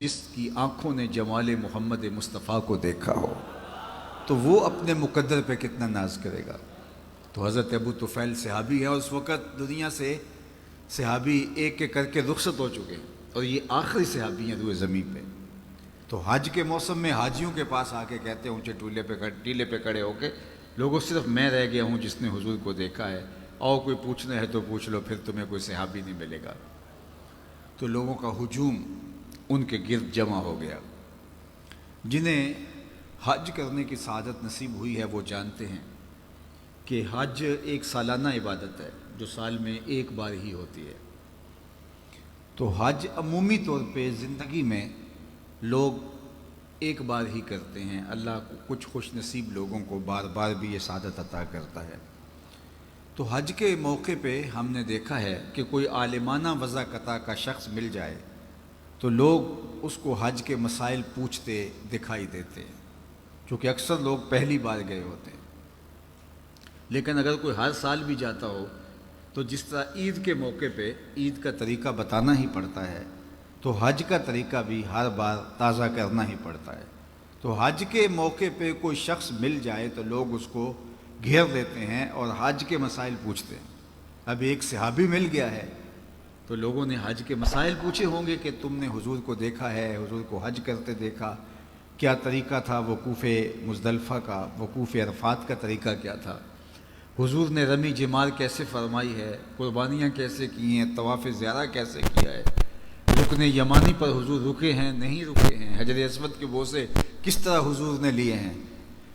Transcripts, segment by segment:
جس کی آنکھوں نے جمال محمد مصطفیٰ کو دیکھا ہو تو وہ اپنے مقدر پہ کتنا ناز کرے گا۔ تو حضرت ابو طفیل صحابی ہے اور اس وقت دنیا سے صحابی ایک ایک کر کے رخصت ہو چکے ہیں اور یہ آخری صحابی ہیں روئے زمین پہ۔ تو حج کے موسم میں حاجیوں کے پاس آ کے کہتے ہیں اونچے ٹیلے پہ کھڑے ہو کے، لوگوں صرف میں رہ گیا ہوں جس نے حضور کو دیکھا ہے، اور کوئی پوچھنا ہے تو پوچھ لو، پھر تمہیں کوئی صحابی نہیں ملے گا۔ تو لوگوں کا ہجوم ان کے گرد جمع ہو گیا۔ جنہیں حج کرنے کی سعادت نصیب ہوئی ہے وہ جانتے ہیں کہ حج ایک سالانہ عبادت ہے جو سال میں ایک بار ہی ہوتی ہے۔ تو حج عمومی طور پہ زندگی میں لوگ ایک بار ہی کرتے ہیں، اللہ کچھ خوش نصیب لوگوں کو بار بار بھی یہ سعادت عطا کرتا ہے۔ تو حج کے موقع پہ ہم نے دیکھا ہے کہ کوئی عالمانہ وضاقطع کا شخص مل جائے تو لوگ اس کو حج کے مسائل پوچھتے دکھائی دیتے ہیں، چونکہ اکثر لوگ پہلی بار گئے ہوتے ہیں۔ لیکن اگر کوئی ہر سال بھی جاتا ہو تو جس طرح عید کے موقع پہ عید کا طریقہ بتانا ہی پڑتا ہے، تو حج کا طریقہ بھی ہر بار تازہ کرنا ہی پڑتا ہے۔ تو حج کے موقع پہ کوئی شخص مل جائے تو لوگ اس کو گھیر لیتے ہیں اور حج کے مسائل پوچھتے ہیں۔ اب ایک صحابی مل گیا ہے تو لوگوں نے حج کے مسائل پوچھے ہوں گے کہ تم نے حضور کو دیکھا ہے، حضور کو حج کرتے دیکھا، کیا طریقہ تھا وقوف مزدلفہ کا، وقوف عرفات کا طریقہ کیا تھا، حضور نے رمی جمار کیسے فرمائی ہے، قربانیاں کیسے کی ہیں، طواف زیارہ کیسے کیا ہے، رکن یمانی پر حضور رکے ہیں نہیں رکے ہیں، حجر اسود کے بوسے کس طرح حضور نے لیے ہیں،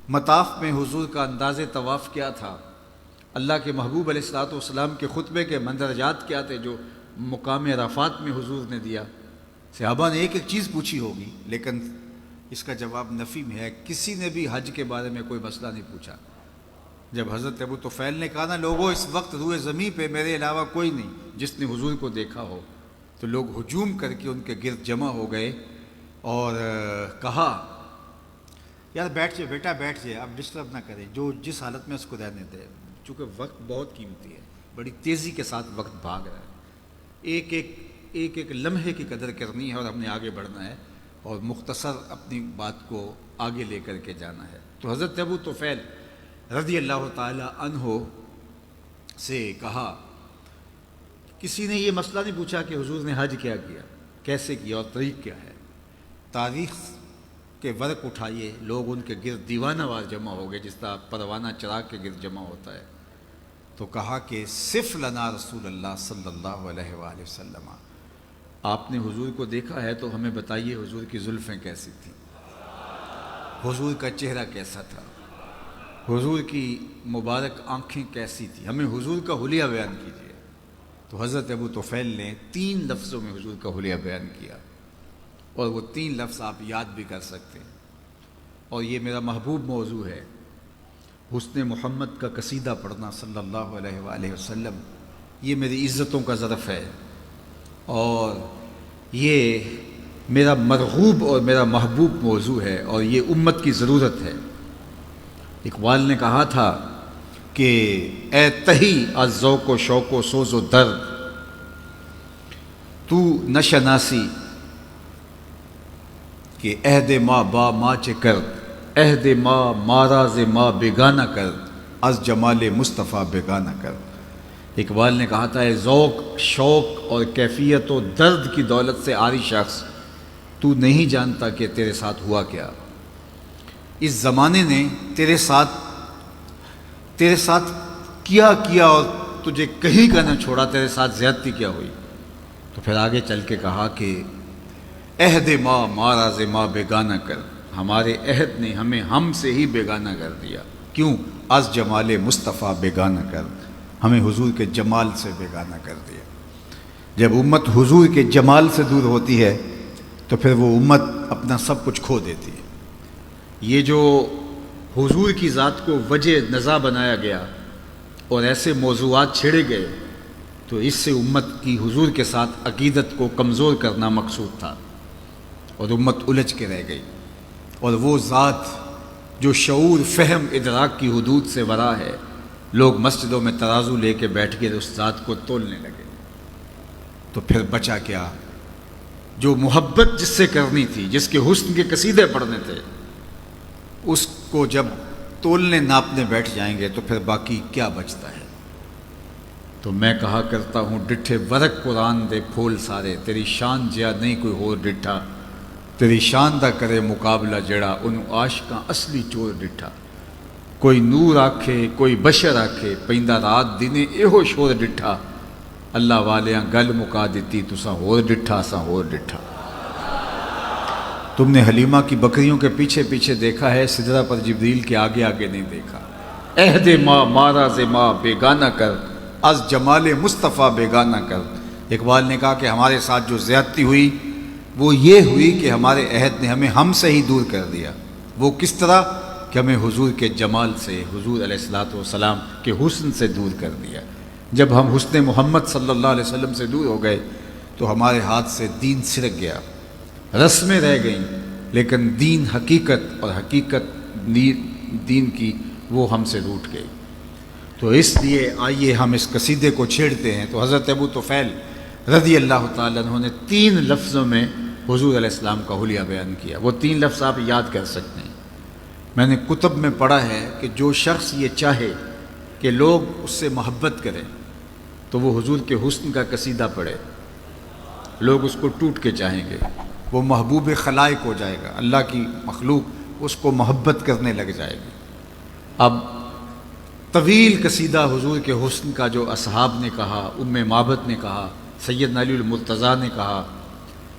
مطاف میں حضور کا انداز طواف کیا تھا، اللہ کے محبوب علیہ الصلوۃ والسلام کے خطبے کے مندرجات کیا تھے جو مقام عرفات میں حضور نے دیا۔ صحابہ نے ایک ایک چیز پوچھی ہوگی، لیکن اس کا جواب نفی میں ہے، کسی نے بھی حج کے بارے میں کوئی مسئلہ نہیں پوچھا۔ جب حضرت ابو طفیل نے کہا نا لوگوں اس وقت روئے زمین پہ میرے علاوہ کوئی نہیں جس نے حضور کو دیکھا ہو، تو لوگ ہجوم کر کے ان کے گرد جمع ہو گئے اور کہا یار بیٹھ جائے بیٹا بیٹھ جائے، اب ڈسٹرب نہ کریں، جو جس حالت میں اس کو رہنے دے، چونکہ وقت بہت قیمتی ہے، بڑی تیزی کے ساتھ وقت بھاگ رہا ہے، ایک ایک لمحے کی قدر کرنی ہے اور ہم نے آگے بڑھنا ہے اور مختصر اپنی بات کو آگے لے کر کے جانا ہے۔ تو حضرت ابو طفیل رضی اللہ تعالی عنہ سے کہا، کسی نے یہ مسئلہ نہیں پوچھا کہ حضور نے حج کیا کیا، کیسے کیا اور طریق کیا ہے، تاریخ کے ورق اٹھائیے، لوگ ان کے گرد دیوانہ وار جمع ہو گئے جس طرح پروانہ چراغ کے گرد جمع ہوتا ہے۔ تو کہا کہ صف لنا رسول اللہ صلی اللہ علیہ وآلہ وسلم، آپ نے حضور کو دیکھا ہے تو ہمیں بتائیے حضور کی زلفیں کیسی تھیں، حضور کا چہرہ کیسا تھا، حضور کی مبارک آنکھیں کیسی تھیں، ہمیں حضور کا حلیہ بیان کیجیے۔ تو حضرت ابو طفیل نے 3 لفظوں میں حضور کا حلیہ بیان کیا، اور وہ 3 لفظ آپ یاد بھی کر سکتے ہیں، اور یہ میرا محبوب موضوع ہے، حسن محمد کا قصیدہ پڑھنا صلی اللہ علیہ وآلہ وسلم، یہ میری عزتوں کا ظرف ہے، اور یہ میرا مرغوب اور میرا محبوب موضوع ہے، اور یہ امت کی ضرورت ہے۔ اقبال نے کہا تھا کہ اے تہی از ذوق و شوق و سوز و درد، تو نشناسی کہ عہد ما با ما چے کرد، عہد ما ماراز ما بیگانہ کرد، از جمال مصطفیٰ بیگانہ کرد۔ اقبال نے کہا تھا، اے ذوق شوق اور کیفیت و درد کی دولت سے عاری شخص، تو نہیں جانتا کہ تیرے ساتھ ہوا کیا، اس زمانے نے تیرے ساتھ کیا اور تجھے کہیں کا نہ چھوڑا، تیرے ساتھ زیادتی کیا ہوئی۔ تو پھر آگے چل کے کہا کہ عہد ما ماراز ما بیگانہ کر، ہمارے عہد نے ہمیں ہم سے ہی بیگانہ کر دیا، کیوں؟ از جمال مصطفیٰ بیگانہ کر، ہمیں حضور کے جمال سے بیگانہ کر دیا۔ جب امت حضور کے جمال سے دور ہوتی ہے تو پھر وہ امت اپنا سب کچھ کھو دیتی ہے۔ یہ جو حضور کی ذات کو وجہ نزا بنایا گیا اور ایسے موضوعات چھیڑے گئے، تو اس سے امت کی حضور کے ساتھ عقیدت کو کمزور کرنا مقصود تھا، اور امت الجھ کے رہ گئی، اور وہ ذات جو شعور فہم ادراک کی حدود سے ورا ہے، لوگ مسجدوں میں ترازو لے کے بیٹھ کے اس ذات کو تولنے لگے، تو پھر بچا کیا؟ جو محبت جس سے کرنی تھی، جس کے حسن کے قصیدے پڑھنے تھے، اس کو جب تولنے ناپنے بیٹھ جائیں گے تو پھر باقی کیا بچتا ہے؟ تو میں کہا کرتا ہوں ڈٹھے ورق قرآن دے پھول سارے، تیری شان جیا نہیں کوئی ہور ڈٹھا، تیری شان دا کرے مقابلہ جڑا انہوں عاشقاں اصلی چور ڈٹھا، کوئی نور آکھے کوئی بشر آکھے پیندا رات دینے ایہو شور ڈٹھا، اللہ والیاں گل مکا دیتی تساں ہور ڈٹھا اساں ہور ڈٹھا۔ تم نے حلیمہ کی بکریوں کے پیچھے پیچھے دیکھا ہے، سدرہ پر جبریل کے آگے آگے نہیں دیکھا۔ عہد ماں ماراز ماں بیگانہ کر، از جمال مصطفیٰ بیگانہ کر۔ اقبال نے کہا کہ ہمارے ساتھ جو زیادتی ہوئی وہ یہ ہوئی کہ ہمارے عہد نے ہمیں ہم سے ہی دور کر دیا۔ وہ کس طرح کہ ہمیں حضور کے جمال سے، حضور علیہ السلام کے حسن سے دور کر دیا۔ جب ہم حسن محمد صلی اللہ علیہ وسلم سے دور ہو گئے تو ہمارے ہاتھ سے دین سرک گیا، رسمیں رہ گئیں، لیکن دین حقیقت اور حقیقت دین کی وہ ہم سے روٹ گئی۔ تو اس لیے آئیے ہم اس قصیدے کو چھیڑتے ہیں۔ تو حضرت ابو طفیل رضی اللہ تعالیٰ عنہ نے 3 لفظوں میں حضور علیہ السلام کا حلیہ بیان کیا۔ وہ 3 لفظ آپ یاد کر سکتے ہیں۔ میں نے کتب میں پڑھا ہے کہ جو شخص یہ چاہے کہ لوگ اس سے محبت کریں تو وہ حضور کے حسن کا قصیدہ پڑھے، لوگ اس کو ٹوٹ کے چاہیں گے، وہ محبوب خلائق ہو جائے گا، اللہ کی مخلوق اس کو محبت کرنے لگ جائے گی۔ اب طویل قصیدہ حضور کے حسن کا جو اصحاب نے کہا، ام معبد نے کہا، سیدنا علی المرتضیٰ نے کہا،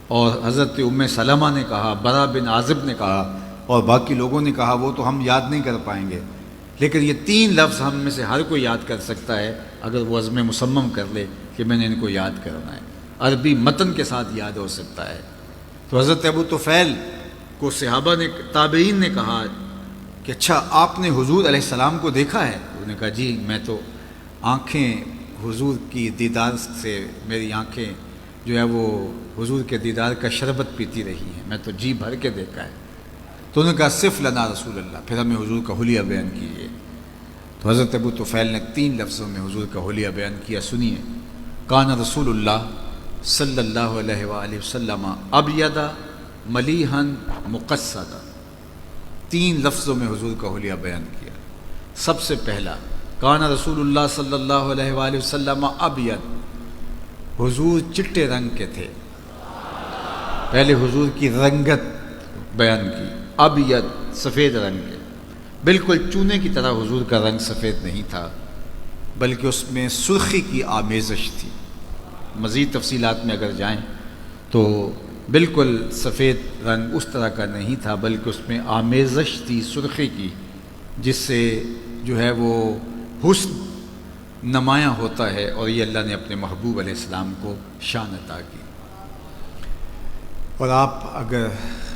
اور حضرت ام سلمہ نے کہا، برا بن عازب نے کہا، اور باقی لوگوں نے کہا، وہ تو ہم یاد نہیں کر پائیں گے، لیکن یہ 3 لفظ ہم میں سے ہر کوئی یاد کر سکتا ہے اگر وہ عزم مصمم کر لے کہ میں نے ان کو یاد کرنا ہے، عربی متن کے ساتھ یاد ہو سکتا ہے۔ تو حضرت ابو طفیل کو صحابہ نے، تابعین نے کہا کہ اچھا آپ نے حضور علیہ السلام کو دیکھا ہے؟ انہوں نے کہا جی میں تو آنکھیں حضور کی دیدار سے، میری آنکھیں جو ہے وہ حضور کے دیدار کا شربت پیتی رہی ہیں، میں تو جی بھر کے دیکھا ہے۔ تو انہوں نے کہا صف لنا رسول اللہ، پھر ہمیں حضور کا حلیہ بیان کیجیے۔ تو حضرت ابو طفیل نے 3 لفظوں میں حضور کا حلیہ بیان کیا، سنیے۔ کان رسول اللہ صلی اللہ علیہ وآلہ وسلم ابیض ملیحا مقصدا، 3 لفظوں میں حضور کا حلیہ بیان کیا۔ سب سے پہلا کان رسول اللہ صلی اللہ علیہ وآلہ وسلم ابیض، حضور چٹے رنگ کے تھے۔ پہلے حضور کی رنگت بیان کی، ابیض سفید رنگ کے، بالکل چونے کی طرح حضور کا رنگ سفید نہیں تھا، بلکہ اس میں سرخی کی آمیزش تھی۔ مزید تفصیلات میں اگر جائیں تو بالکل سفید رنگ اس طرح کا نہیں تھا، بلکہ اس میں آمیزش تھی سرخی کی، جس سے جو ہے وہ حسن نمایاں ہوتا ہے، اور یہ اللہ نے اپنے محبوب علیہ السلام کو شان عطا کی۔ اور آپ اگر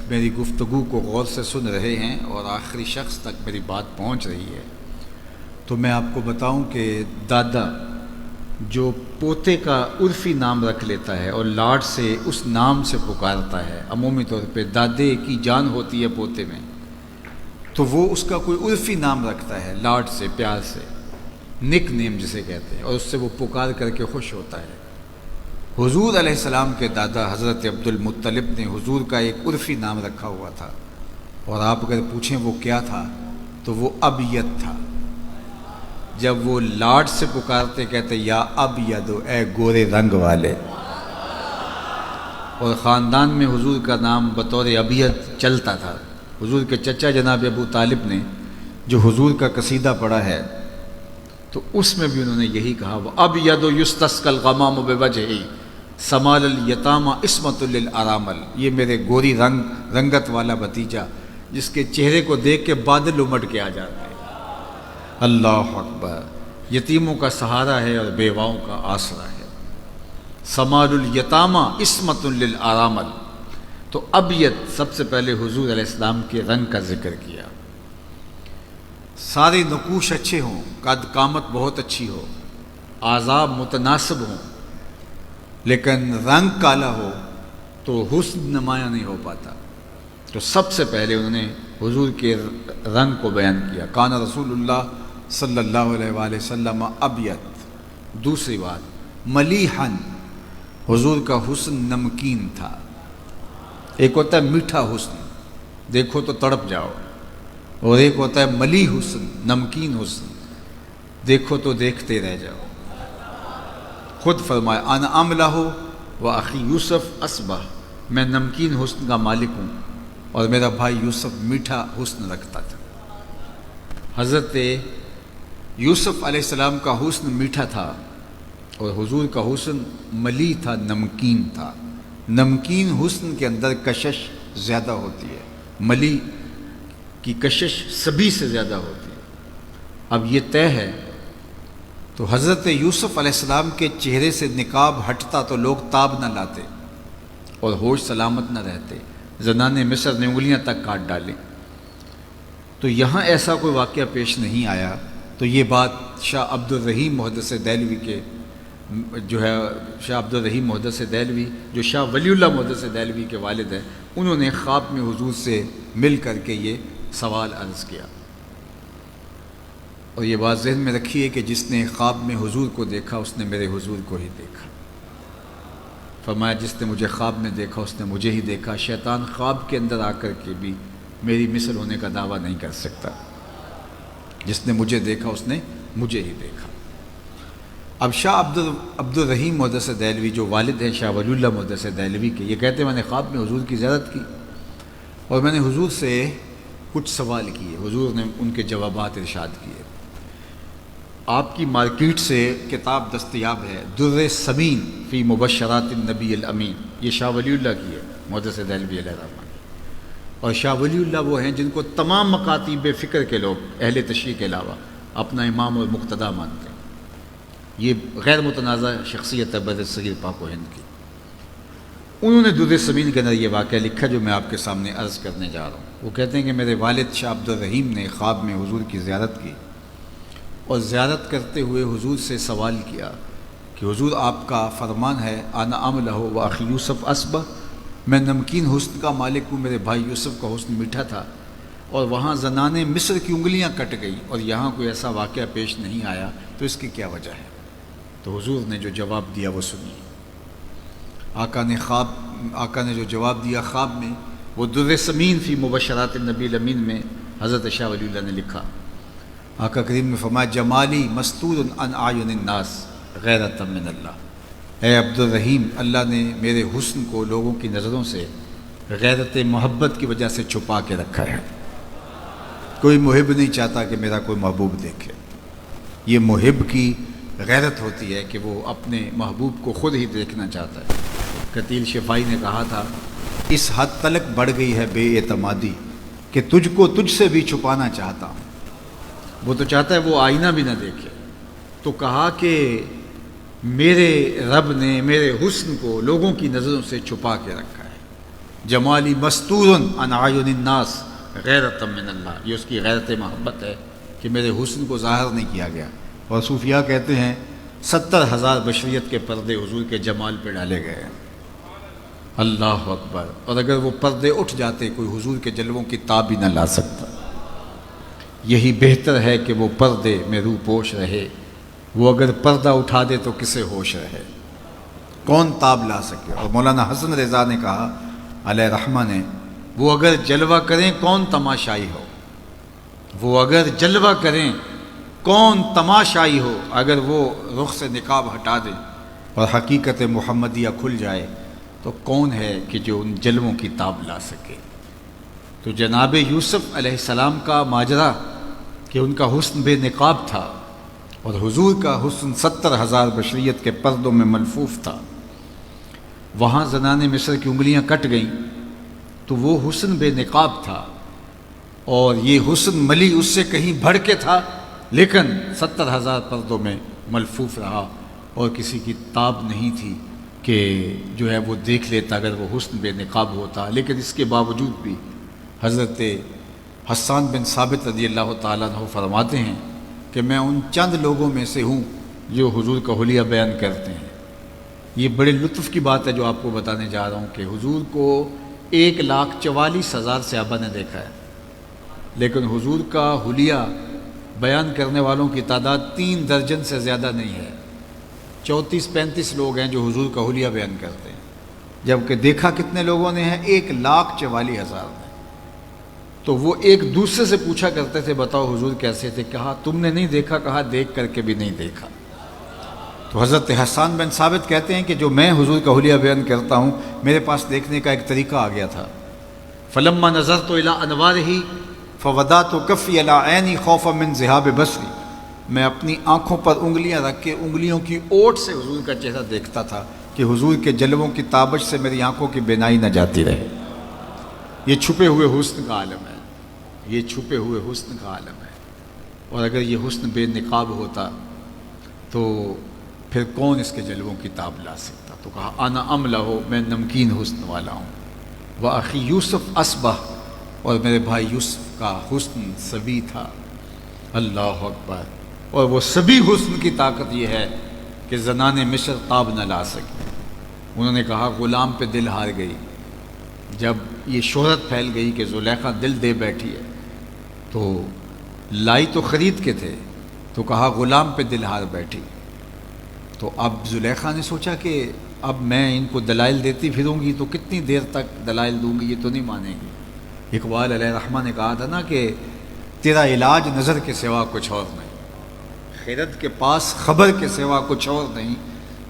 میری گفتگو کو غور سے سن رہے ہیں اور آخری شخص تک میری بات پہنچ رہی ہے تو میں آپ کو بتاؤں کہ دادا جو پوتے کا عرفی نام رکھ لیتا ہے اور لاڈ سے اس نام سے پکارتا ہے، عمومی طور پہ دادے کی جان ہوتی ہے پوتے میں، تو وہ اس کا کوئی عرفی نام رکھتا ہے لاڈ سے، پیار سے، نک نیم جسے کہتے ہیں، اور اس سے وہ پکار کر کے خوش ہوتا ہے۔ حضور علیہ السلام کے دادا حضرت عبد المطلب نے حضور کا ایک عرفی نام رکھا ہوا تھا، اور آپ اگر پوچھیں وہ کیا تھا تو وہ ابیض تھا۔ جب وہ لاڈ سے پکارتے کہتے یا ابیض، اے گورے رنگ والے، اور خاندان میں حضور کا نام بطور ابیض چلتا تھا۔ حضور کے چچا جناب ابو طالب نے جو حضور کا قصیدہ پڑھا ہے تو اس میں بھی انہوں نے یہی کہا، وَأَبْيَضُ يُسْتَسْقَى الْغَمَامُ بِوَجْهِهِ سَمَالَ الْيَتَامَى عِصْمَةٌ لِلْأَرَامِلِ، یہ میرے گوری رنگت والا بھتیجا جس کے چہرے کو دیکھ کے بادل امٹ کے آ جاتے ہیں۔ اللہ اکبر، یتیموں کا سہارا ہے اور بیواؤں کا آسرا ہے۔ سَمَالُ الْيَتَامَى عِصْمَةٌ لِلْأَرَامِلِ، تو ابیض سب سے پہلے حضور علیہ السلام کے رنگ کا ذکر کیا۔ سارے نقوش اچھے ہوں، قد قامت بہت اچھی ہو، اعضاء متناسب ہوں، لیکن رنگ کالا ہو تو حسن نمایاں نہیں ہو پاتا۔ تو سب سے پہلے انہوں نے حضور کے رنگ کو بیان کیا، کان رسول اللہ صلی اللہ علیہ وآلہ وسلم ابیض۔ دوسری بات، ملیحن، حضور کا حسن نمکین تھا، ایک ہوتا ہے میٹھا حسن، دیکھو تو تڑپ جاؤ، اور ایک ہوتا ہے ملی حسن، نمکین حسن، دیکھو تو دیکھتے رہ جاؤ۔ خود فرمایا انا املہ و اخی یوسف اصبح، میں نمکین حسن کا مالک ہوں اور میرا بھائی یوسف میٹھا حسن رکھتا تھا۔ حضرت یوسف علیہ السلام کا حسن میٹھا تھا اور حضور کا حسن ملی تھا، نمکین تھا۔ نمکین حسن کے اندر کشش زیادہ ہوتی ہے، ملی کی کشش سبھی سے زیادہ ہوتی ہے۔ اب یہ طے ہے، تو حضرت یوسف علیہ السلام کے چہرے سے نقاب ہٹتا تو لوگ تاب نہ لاتے اور ہوش سلامت نہ رہتے، زنان مصر نے انگلیاں تک کاٹ ڈالیں۔ تو یہاں ایسا کوئی واقعہ پیش نہیں آیا، تو یہ بات شاہ عبد الرحیم محدث دہلوی کے جو ہے شاہ عبد الرحیم محدث دہلوی جو شاہ ولی اللہ محدث دہلوی کے والد ہیں، انہوں نے خواب میں حضور سے مل کر کے یہ سوال عرض کیا۔ اور یہ بات ذہن میں رکھیے کہ جس نے خواب میں حضور کو دیکھا اس نے میرے حضور کو ہی دیکھا۔ فرمایا جس نے مجھے خواب میں دیکھا اس نے مجھے ہی دیکھا، شیطان خواب کے اندر آ کر کے بھی میری مثل ہونے کا دعویٰ نہیں کر سکتا۔ جس نے مجھے دیکھا اس نے مجھے ہی دیکھا۔ اب شاہ عبد الرحیم محدث دہلوی جو والد ہیں شاہ ولی اللہ محدث دہلوی کے، یہ کہتے ہیں میں نے خواب میں حضور کی زیارت کی اور میں نے حضور سے کچھ سوال کیے، حضور نے ان کے جوابات ارشاد کیے۔ آپ کی مارکیٹ سے کتاب دستیاب ہے در ثمین فی مبشرات النبی الامین، یہ شاہ ولی اللہ کی ہے محدث دہلوی علیہ الرحمہ۔ اور شاہ ولی اللہ وہ ہیں جن کو تمام مکاتیب فکر کے لوگ اہل تشیع کے علاوہ اپنا امام اور مقتدا مانتے ہیں۔ یہ غیر متنازع شخصیت ہے بر صغیر پاک و ہند کی۔ انہوں نے در ثمین کے اندر یہ واقعہ لکھا جو میں آپ کے سامنے عرض کرنے جا رہا ہوں۔ وہ کہتے ہیں کہ میرے والد شاہ عبد الرحیم نے خواب میں حضور کی زیارت کی اور زیارت کرتے ہوئے حضور سے سوال کیا کہ حضور آپ کا فرمان ہے انا املہ و اخی یوسف اصبح، میں نمکین حسن کا مالک ہوں، میرے بھائی یوسف کا حسن میٹھا تھا، اور وہاں زنان مصر کی انگلیاں کٹ گئیں اور یہاں کوئی ایسا واقعہ پیش نہیں آیا، تو اس کی کیا وجہ ہے؟ تو حضور نے جو جواب دیا وہ سنیے۔ آقا نے جو جواب دیا خواب میں، وہ در ثمین فی مبشرات النبی الامین میں حضرت شاہ ولی اللہ نے لکھا۔ آقا کریم نے فرمایا جمالی مستور عن اعین الناس غیرۃ من اللہ، اے عبد الرحیم اللہ نے میرے حسن کو لوگوں کی نظروں سے غیرت محبت کی وجہ سے چھپا کے رکھا ہے۔ کوئی محب نہیں چاہتا کہ میرا کوئی محبوب دیکھے، یہ محب کی غیرت ہوتی ہے کہ وہ اپنے محبوب کو خود ہی دیکھنا چاہتا ہے۔ قتیل شفائی نے کہا تھا اس حد تلک بڑھ گئی ہے بے اعتمادی کہ تجھ کو تجھ سے بھی چھپانا چاہتا ہوں۔ وہ تو چاہتا ہے وہ آئینہ بھی نہ دیکھے، تو کہا کہ میرے رب نے میرے حسن کو لوگوں کی نظروں سے چھپا کے رکھا ہے۔ جمالی مستور عن اعین الناس غیرۃ من اللہ، یہ اس کی غیرت محبت ہے کہ میرے حسن کو ظاہر نہیں کیا گیا۔ اور صوفیاء کہتے ہیں 70,000 بشریت کے پردے حضور کے جمال پہ ڈالے گئے ہیں۔ اللہ اکبر! اور اگر وہ پردے اٹھ جاتے کوئی حضور کے جلووں کی تاب ہی نہ لا سکتا۔ یہی بہتر ہے کہ وہ پردے میں روح پوش رہے، وہ اگر پردہ اٹھا دے تو کسے ہوش رہے، کون تاب لا سکے۔ اور مولانا حسن رضا نے کہا علیہ رحمہ نے، وہ اگر جلوہ کریں کون تماشائی ہو، وہ اگر جلوہ کریں کون تماشائی ہو، اگر وہ رخ سے نقاب ہٹا دیں اور حقیقت محمدیہ کھل جائے تو کون ہے کہ جو ان جلووں کی تاب لا سکے۔ تو جناب یوسف علیہ السلام کا ماجرا کہ ان کا حسن بے نقاب تھا اور حضور کا حسن 70,000 بشریت کے پردوں میں ملفوف تھا۔ وہاں زنان مصر کی انگلیاں کٹ گئیں تو وہ حسن بے نقاب تھا اور یہ حسن ملی اس سے کہیں بڑھ کے تھا، لیکن 70,000 پردوں میں ملفوف رہا اور کسی کی تاب نہیں تھی کہ جو ہے وہ دیکھ لیتا اگر وہ حسن بے نقاب ہوتا۔ لیکن اس کے باوجود بھی حضرت حسان بن ثابت رضی اللہ تعالیٰ عنہ فرماتے ہیں کہ میں ان چند لوگوں میں سے ہوں جو حضور کا حلیہ بیان کرتے ہیں۔ یہ بڑے لطف کی بات ہے جو آپ کو بتانے جا رہا ہوں کہ حضور کو 1,44,000 صحابہ نے دیکھا ہے، لیکن حضور کا حلیہ بیان کرنے والوں کی تعداد 3 درجن سے زیادہ نہیں ہے۔ 34-35 لوگ ہیں جو حضور کا حلیہ بیان کرتے ہیں، جبکہ دیکھا کتنے لوگوں نے ہے؟ 1,44,000 نے۔ تو وہ ایک دوسرے سے پوچھا کرتے تھے بتاؤ حضور کیسے تھے؟ کہا تم نے نہیں دیکھا، کہا دیکھ کر کے بھی نہیں دیکھا۔ تو حضرت حسان بن ثابت کہتے ہیں کہ جو میں حضور کا حلیہ بیان کرتا ہوں، میرے پاس دیکھنے کا ایک طریقہ آ گیا تھا۔ فلما نظرت الى انوارہ فوضعت کفی علی عینی خوفا من ذہاب بصری، میں اپنی آنکھوں پر انگلیاں رکھ کے انگلیوں کی اوٹ سے حضور کا چہرہ دیکھتا تھا کہ حضور کے جلووں کی تابش سے میری آنکھوں کی بینائی نہ جاتی رہے۔ یہ چھپے ہوئے حسن کا عالم ہے، یہ چھپے ہوئے حسن کا عالم ہے۔ اور اگر یہ حسن بے نقاب ہوتا تو پھر کون اس کے جلووں کی تاب لا سکتا؟ تو کہا انا املہ، میں نمکین حسن والا ہوں۔ وَأَخِي یوسف اصبح، اور میرے بھائی یوسف کا حسن سبی تھا۔ اللہ اکبر۔ اور وہ سبی حسن کی طاقت یہ ہے کہ زنان مصر تاب نہ لا سکی۔ انہوں نے کہا غلام پہ دل ہار گئی۔ جب یہ شہرت پھیل گئی کہ زلیخا دل دے بیٹھی ہے، تو لائی تو خرید کے تھے، تو کہا غلام پہ دل ہار بیٹھی۔ تو اب زلیخا نے سوچا کہ اب میں ان کو دلائل دیتی پھروں گی تو کتنی دیر تک دلائل دوں گی، یہ تو نہیں مانیں گی۔ اقبال علیہ رحمہ نے کہا تھا نا کہ تیرا علاج نظر کے سوا کچھ اور نہیں، خیرت کے پاس خبر کے سوا کچھ اور نہیں،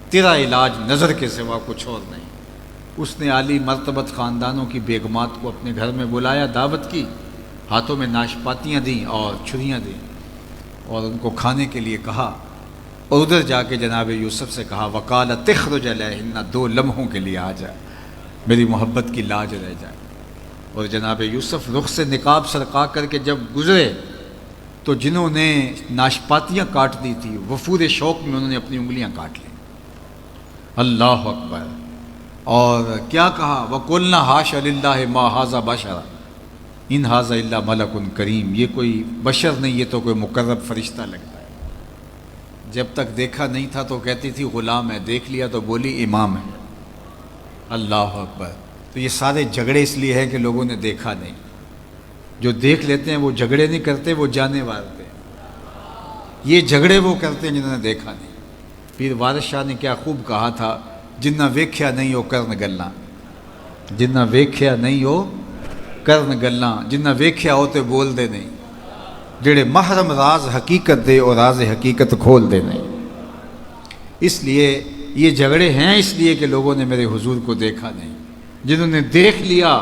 تیرا علاج نظر کے سوا کچھ اور نہیں۔ اس نے عالی مرتبت خاندانوں کی بیگمات کو اپنے گھر میں بلایا، دعوت کی، ہاتھوں میں ناشپاتیاں دیں اور چھریاں دیں، اور ان کو کھانے کے لیے کہا، اور ادھر جا کے جناب یوسف سے کہا وقال تخرج علیہن، 2 لمحوں کے لیے آ جائے، میری محبت کی لاج رہ جائے۔ اور جناب یوسف رخ سے نقاب سرقا کر کے جب گزرے تو جنہوں نے ناشپاتیاں کاٹ دی تھی، وفور شوق میں انہوں نے اپنی انگلیاں کاٹ لیں۔ اللہ اکبر۔ اور کیا کہا وَقُلْنَا حَاشَ لِلَّهِ مَا هَٰذَا بَشَرًا إِنْ هَٰذَا إِلَّا مَلَكٌ کریم، یہ کوئی بشر نہیں، یہ تو کوئی مقرب فرشتہ لگتا ہے۔ جب تک دیکھا نہیں تھا تو کہتی تھی غلام ہے، دیکھ لیا تو بولی امام ہے۔ اللہ اکبر۔ تو یہ سارے جھگڑے اس لیے ہیں کہ لوگوں نے دیکھا نہیں۔ جو دیکھ لیتے ہیں وہ جھگڑے نہیں کرتے، وہ جانے مارتے ہیں۔ یہ جھگڑے وہ کرتے ہیں جنہوں نے دیکھا نہیں۔ پیر وارث شاہ نے کیا خوب کہا تھا، جنہ ویکھیا نہیں ہو کرن گلاں، جنہ ویکھیا نہیں ہو کرن گلاں، جنہ ویکھیا ہو تے بول دے نہیں، جڑے محرم راز حقیقت دے اور راز حقیقت کھول دے نہیں۔ اس لیے یہ جھگڑے ہیں اس لیے کہ لوگوں نے میرے حضور کو دیکھا نہیں، جنہوں نے دیکھ لیا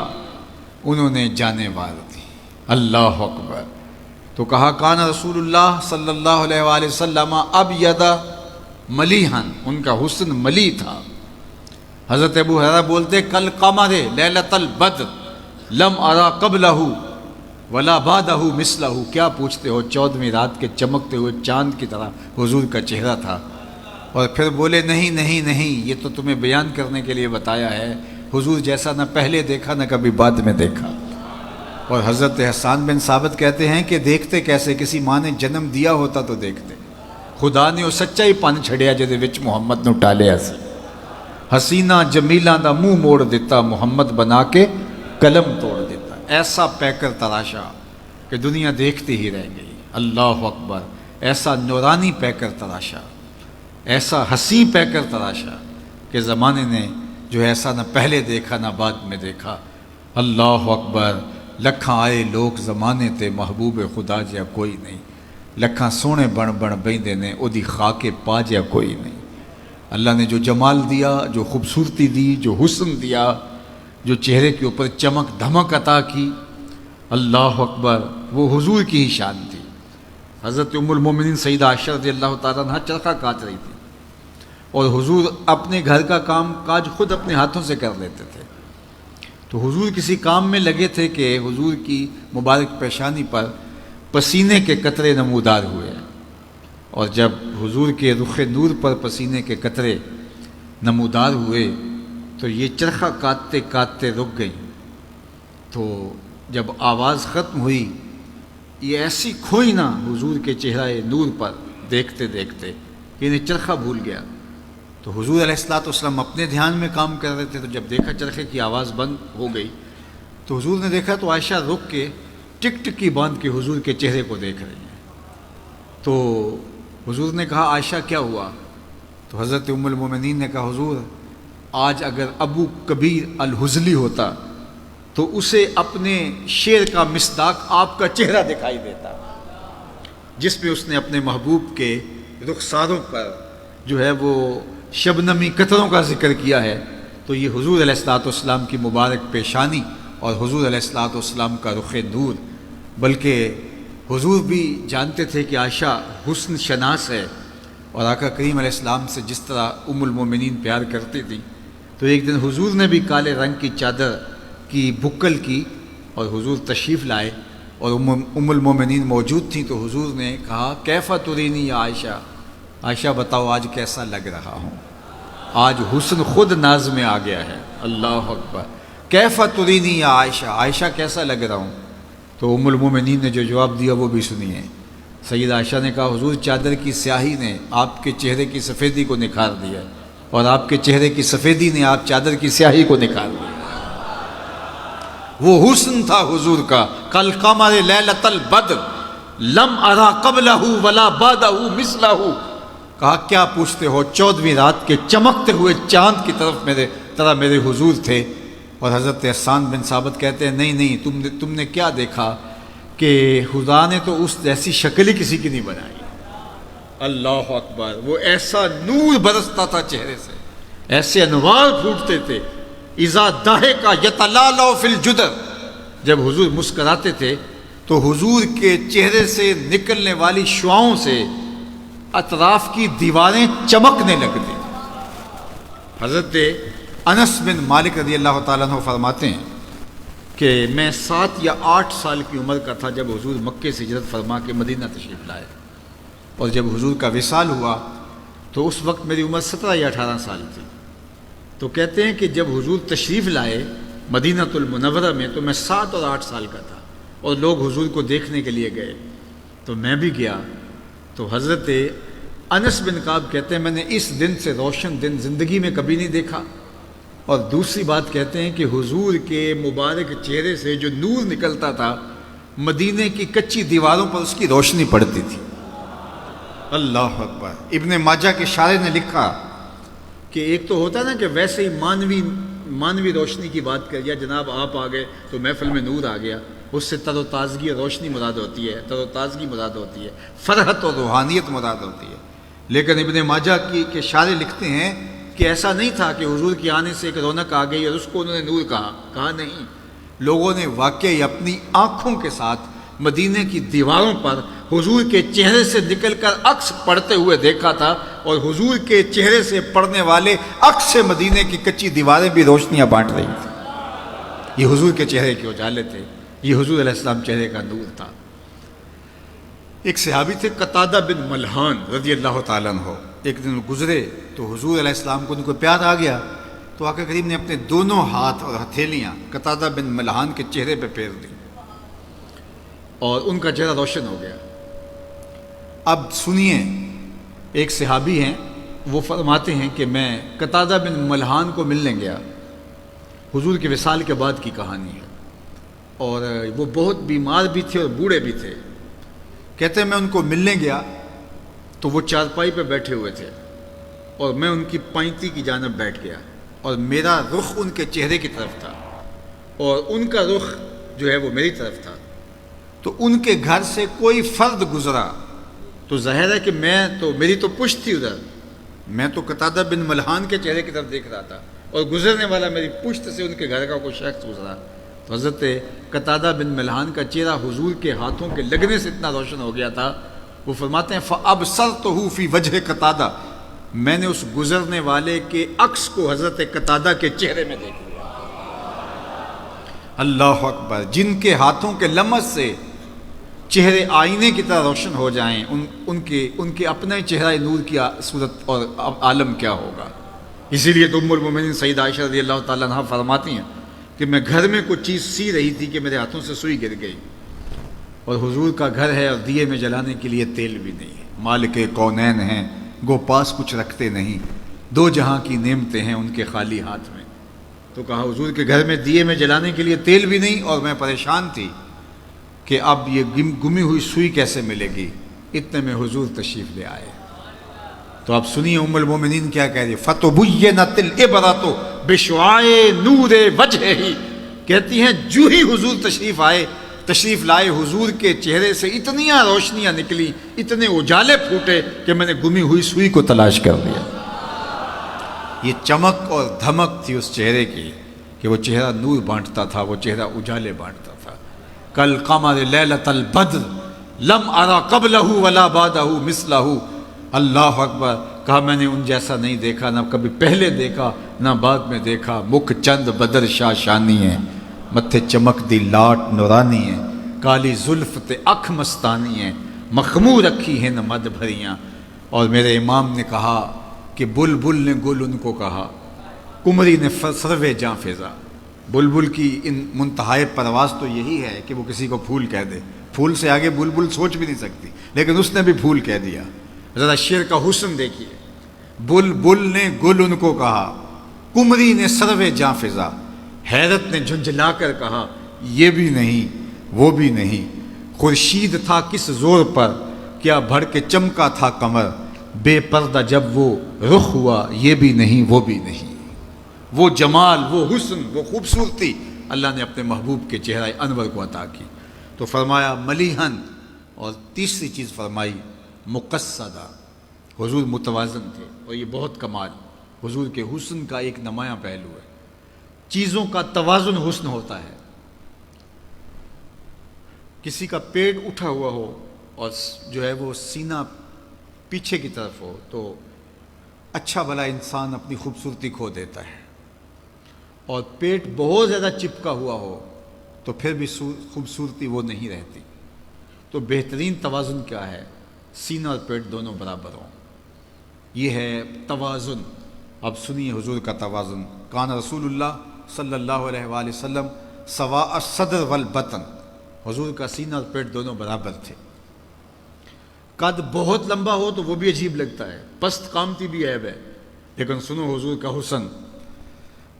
انہوں نے جانے وار دی۔ اللہ اکبر۔ تو کہا کان رسول اللہ صلی اللہ علیہ وآلہ وسلم ابید ملیحن، ان کا حسن ملی تھا۔ حضرت ابو ہریرہ بولتے کل قمر لیلۃ البدر لم ارا قبلہ ولا بعدہ مثلہ، کیا پوچھتے ہو، 14ویں رات کے چمکتے ہوئے چاند کی طرح حضور کا چہرہ تھا۔ اور پھر بولے نہیں نہیں نہیں، یہ تو تمہیں بیان کرنے کے لیے بتایا ہے، حضور جیسا نہ پہلے دیکھا نہ کبھی بعد میں دیکھا۔ اور حضرت حسان بن ثابت کہتے ہیں کہ دیکھتے کیسے، کسی ماں نے جنم دیا ہوتا تو دیکھتے، خدا نے وہ سچا ہی پن چھڑیا جہدے وچ محمد نو ٹالیا سی۔ حسینہ جمیلاں دا منہ موڑ دیتا، محمد بنا کے قلم توڑ دیتا۔ ایسا پیکر تراشا کہ دنیا دیکھتی ہی رہ گئی۔ اللہ اکبر۔ ایسا نورانی پیکر تراشا، ایسا حسین پیکر تراشا کہ زمانے نے جو ایسا نہ پہلے دیکھا نہ بعد میں دیکھا۔ اللہ اکبر۔ لکھاں آئے لوگ زمانے تے، محبوب خدا جیا کوئی نہیں، لکھاں سونے بن بن بیندے نے، او دی خاک پا جیا کوئی نہیں۔ اللہ نے جو جمال دیا، جو خوبصورتی دی، جو حسن دیا، جو چہرے کے اوپر چمک دھمک عطا کی، اللہ اکبر، وہ حضور کی ہی شان تھی۔ حضرت ام المومنین سیدہ عائشہ رضی اللہ تعالیٰ عنہ چرخہ کاٹ رہی تھی، اور حضور اپنے گھر کا کام کاج خود اپنے ہاتھوں سے کر لیتے تھے۔ تو حضور کسی کام میں لگے تھے کہ حضور کی مبارک پیشانی پر پسینے کے قطرے نمودار ہوئے، اور جب حضور کے رخ نور پر پسینے کے قطرے نمودار ہوئے تو یہ چرخہ کاٹتے کاٹتے رک گئیں۔ تو جب آواز ختم ہوئی، یہ ایسی کھوئی نہ حضور کے چہرہ نور پر دیکھتے دیکھتے کہ انہیں چرخہ بھول گیا۔ تو حضور علیہ السلام اپنے دھیان میں کام کر رہے تھے، تو جب دیکھا چرخے کی آواز بند ہو گئی تو حضور نے دیکھا تو عائشہ رک کے ٹک ٹکی باندھ کے حضور کے چہرے کو دیکھ رہی ہیں۔ تو حضور نے کہا عائشہ کیا ہوا؟ تو حضرت ام المومنین نے کہا حضور آج اگر ابو کبیر الحزلی ہوتا تو اسے اپنے شعر کا مصداق آپ کا چہرہ دکھائی دیتا، جس میں اس نے اپنے محبوب کے رخساروں پر جو ہے وہ شبنمی قطروں کا ذکر کیا ہے۔ تو یہ حضور علیہ الصلوۃ والسلام کی مبارک پیشانی اور حضور علیہ الصلوۃ والسلام کا رخ نور، بلکہ حضور بھی جانتے تھے کہ عائشہ حسن شناس ہے، اور آقا کریم علیہ السلام سے جس طرح ام المومنین پیار کرتی تھیں، تو ایک دن حضور نے بھی کالے رنگ کی چادر کی بکل کی اور حضور تشریف لائے اور ام المومنین موجود تھیں، تو حضور نے کہا کیفا ترینی یا عائشہ، عائشہ بتاؤ آج کیسا لگ رہا ہوں، آج حسن خود ناز میں آ گیا ہے۔ اللہ اکبر، کیفا ترینی یا عائشہ، عائشہ کیسا لگ رہا ہوں؟ تو ام المومنین نے جو جواب دیا وہ بھی سنیے۔ سید عائشہ نے کہا حضور چادر کی سیاہی نے آپ کے چہرے کی سفیدی کو نکھار دیا، اور آپ کے چہرے کی سفیدی نے آپ چادر کی سیاہی کو نکھار دیا۔ وہ حسن تھا حضور کا، کل قمر لیلۃ البدر لم ارا قبلہ ولا بعدہ مثلہ۔ کہا کیا پوچھتے ہو، 14ویں رات کے چمکتے ہوئے چاند کی طرح میرے حضور تھے۔ اور حضرت حسان بن ثابت کہتے ہیں نہیں تم نے کیا دیکھا کہ خدا نے تو اس جیسی شکل ہی کسی کی نہیں بنائی۔ اللہ اکبر، وہ ایسا نور برستا تھا چہرے سے، ایسے انوار پھوٹتے تھے۔ اذا ضحک یتلالأ فی الجدر، جب حضور مسکراتے تھے تو حضور کے چہرے سے نکلنے والی شعاؤں سے اطراف کی دیواریں چمکنے لگتی۔ حضرت انس بن مالک رضی اللہ تعالیٰ عنہ فرماتے ہیں کہ میں 7 یا 8 سال کی عمر کا تھا جب حضور مکے سے ہجرت فرما کے مدینہ تشریف لائے، اور جب حضور کا وصال ہوا تو اس وقت میری عمر 17 یا 18 سال تھی۔ تو کہتے ہیں کہ جب حضور تشریف لائے مدینہ المنورہ میں تو میں 7 اور 8 سال کا تھا، اور لوگ حضور کو دیکھنے کے لیے گئے تو میں بھی گیا۔ تو حضرت انس بن کعب کہتے ہیں میں نے اس دن سے روشن دن زندگی میں کبھی نہیں دیکھا، اور دوسری بات کہتے ہیں کہ حضور کے مبارک چہرے سے جو نور نکلتا تھا مدینے کی کچی دیواروں پر اس کی روشنی پڑتی تھی۔ اللہ اکبر۔ ابن ماجہ کے شارح نے لکھا کہ ایک تو ہوتا نا کہ ویسے ہی مانوی روشنی کی بات کر یا جناب آپ آ گئے تو محفل میں نور آ گیا، اس سے تر و تازگی اور روشنی مراد ہوتی ہے، تر و تازگی مراد ہوتی ہے، فرحت اور روحانیت مراد ہوتی ہے۔ لیکن ابن ماجہ کے شارح لکھتے ہیں کہ ایسا نہیں تھا کہ حضور کے آنے سے ایک رونق آ گئی اور اس کو انہوں نے نور کہا نہیں، لوگوں نے واقعی اپنی آنکھوں کے ساتھ مدینے کی دیواروں پر حضور کے چہرے سے نکل کر عکس پڑھتے ہوئے دیکھا تھا، اور حضور کے چہرے سے پڑھنے والے عکس سے مدینے کی کچی دیواریں بھی روشنیاں بانٹ رہی تھیں۔ یہ حضور کے چہرے کے اجالے تھے، یہ حضور علیہ السلام چہرے کا نور تھا۔ ایک صحابی تھے قتادہ بن ملحان رضی اللہ تعالیٰ عنہ، ایک دن گزرے تو حضور علیہ السلام کو ان کو پیار آ گیا، تو آقا کریم نے اپنے دونوں ہاتھ اور ہتھیلیاں قتادہ بن ملحان کے چہرے پہ پھیر دیں اور ان کا چہرہ روشن ہو گیا۔ اب سنیے، ایک صحابی ہیں وہ فرماتے ہیں کہ میں قتادہ بن ملحان کو ملنے گیا، حضور کے وصال کے بعد کی کہانی ہے، اور وہ بہت بیمار بھی تھے اور بوڑھے بھی تھے۔ کہتے ہیں میں ان کو ملنے گیا تو وہ چارپائی پہ بیٹھے ہوئے تھے اور میں ان کی پائنتی کی جانب بیٹھ گیا، اور میرا رخ ان کے چہرے کی طرف تھا اور ان کا رخ جو ہے وہ میری طرف تھا۔ تو ان کے گھر سے کوئی فرد گزرا تو ظاہر ہے کہ میری تو پشت تھی ادھر، میں تو قتادہ بن ملحان کے چہرے کی طرف دیکھ رہا تھا، اور گزرنے والا میری پشت سے ان کے گھر کا کوئی شخص گزرا تو حضرت قتادہ بن ملحان کا چہرہ حضور کے ہاتھوں کے لگنے سے اتنا روشن ہو گیا تھا، وہ فرماتے ہیں فَأَبْصَرْتُهُ فِي وَجْهِ قتادہ، میں نے اس گزرنے والے کے عکس کو حضرت قتادہ کے چہرے میں دیکھ لیا۔ اللہ اکبر۔ جن کے ہاتھوں کے لمس سے چہرے آئینے کی طرح روشن ہو جائیں، ان کے اپنا ہی چہرہ نور کی صورت اور عالم کیا ہوگا۔ اسی لیے تو ام المومنین سید عائشہ رضی اللہ تعالیٰ عنہ فرماتی ہیں کہ میں گھر میں کوئی چیز سی رہی تھی کہ میرے ہاتھوں سے سوئی گر گئی، اور حضور کا گھر ہے اور دیے میں جلانے کے لیے تیل بھی نہیں ہے، مالک کونین ہیں گو پاس کچھ رکھتے نہیں، دو جہاں کی نعمتیں ہیں ان کے خالی ہاتھ میں۔ تو کہا حضور کے گھر میں دیے میں جلانے کے لیے تیل بھی نہیں، اور میں پریشان تھی کہ اب یہ گمی ہوئی سوئی کیسے ملے گی، اتنے میں حضور تشریف لے آئے۔ تو آپ سنیے ام المومنین کیا کہہ رہی ہے، فَتُبُيِّنَتِ الْعِبْرَةُ بِشُعَاعِ نُورِ وَجْهِهِ، کہتی ہیں جو ہی حضور تشریف لائے، حضور کے چہرے سے اتنی روشنیاں نکلی، اتنے اجالے پھوٹے کہ میں نے گمی ہوئی سوئی کو تلاش کر لیا۔ یہ چمک اور دھمک تھی اس چہرے کی کہ وہ چہرہ نور بانٹتا تھا، وہ چہرہ اجالے بانٹتا تھا۔ کل قمر لیلۃ البدر لم ارا قبلہ ولا بعدہ مثلہ، اللہ اکبر، کہا میں نے ان جیسا نہیں دیکھا، نہ کبھی پہلے دیکھا نہ بعد میں دیکھا۔ مکھ چند بدر شاہ شانی ہے، متھے چمک دی لاٹ نورانی ہے، کالی زلف تے اکھ مستانی ہے، مخمور رکھی ہیں مد بھریاں۔ اور میرے امام نے کہا کہ بلبل نے گل ان کو کہا، کمری نے سروے جاں فضا۔ بلبل کی ان منتہائے پرواز تو یہی ہے کہ وہ کسی کو پھول کہہ دے، پھول سے آگے بلبل سوچ بھی نہیں سکتی، لیکن اس نے بھی پھول کہہ دیا۔ ذرا شعر کا حسن دیکھیے، بلبل نے گل ان کو کہا، کمری نے سروے جاں فضا، حیرت نے جھنجھلا کر کہا یہ بھی نہیں وہ بھی نہیں، خورشید تھا کس زور پر کیا بھڑ کے چمکا تھا قمر، بے پردہ جب وہ رخ ہوا یہ بھی نہیں وہ بھی نہیں۔ وہ جمال، وہ حسن، وہ خوبصورتی اللہ نے اپنے محبوب کے چہرہ انور کو عطا کی۔ تو فرمایا ملیحن، اور تیسری چیز فرمائی مقصدہ، حضور متوازن تھے، اور یہ بہت کمال حضور کے حسن کا ایک نمایاں پہلو ہے۔ چیزوں کا توازن حسن ہوتا ہے۔ کسی کا پیٹ اٹھا ہوا ہو اور جو ہے وہ سینہ پیچھے کی طرف ہو تو اچھا بھلا انسان اپنی خوبصورتی کھو دیتا ہے، اور پیٹ بہت زیادہ چپکا ہوا ہو تو پھر بھی خوبصورتی وہ نہیں رہتی۔ تو بہترین توازن کیا ہے؟ سینہ اور پیٹ دونوں برابر ہوں، یہ ہے توازن۔ اب سنیے حضور کا توازن، کان رسول اللہ صلی اللہ علیہ وآلہ وسلم سواء الصدر والبطن، حضور کا سینہ اور پیٹ دونوں برابر تھے۔ قد بہت لمبا ہو تو وہ بھی عجیب لگتا ہے، پست قامتی بھی عیب ہے، لیکن سنو حضور کا حسن،